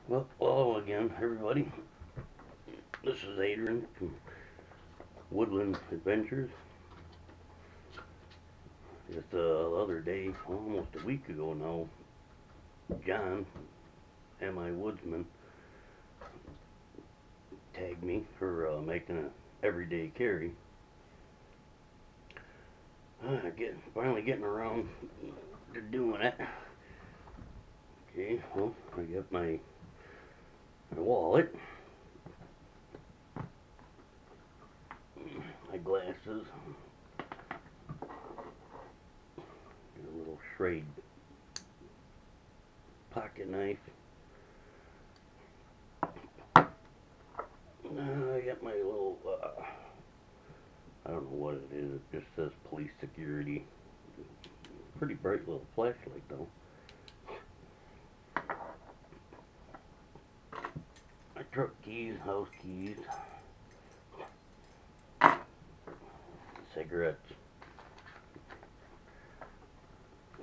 Well, hello again, everybody. This is Adrian from Woodland Adventures. Just the other day, almost a week ago now, John, WOODSMAN, tagged me for making an everyday carry. Finally getting around to doing it. Okay, well, I got my wallet, my glasses, a little frayed pocket knife. I got my little, I don't know what it is, it just says police security. Pretty bright little flashlight though. My truck keys, house keys, cigarettes,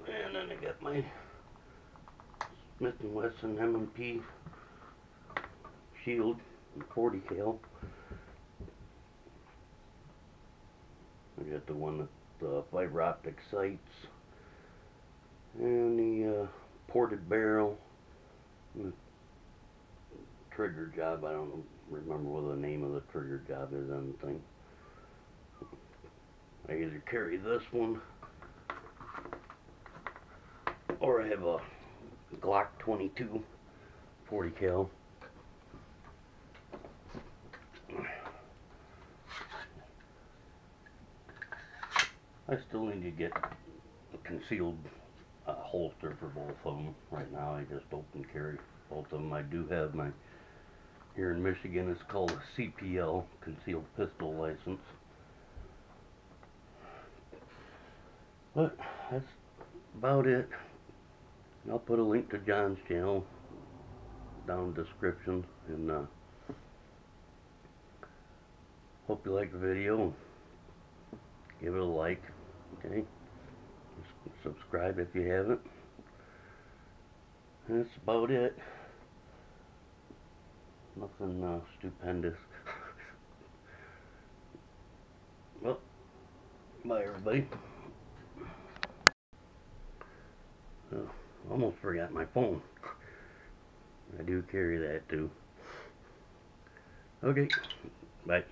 and then I got my Smith & Wesson M&P shield, 40 cal. I got the one with the fiber optic sights and the ported barrel. And the trigger job, I don't remember what the name of the trigger job is on the thing. I either carry this one or I have a Glock 22 40 cal. I still need to get a concealed holster for both of them. Right now I just open carry both of them. I do have my, here in Michigan it's called a CPL, concealed pistol license. But that's about it. I'll put a link to John's channel down in the description, and hope you like the video. Give it a like, okay? Subscribe if you haven't. And that's about it. Nothing stupendous. Well, bye everybody. Almost forgot my phone. I do carry that too. Okay, bye.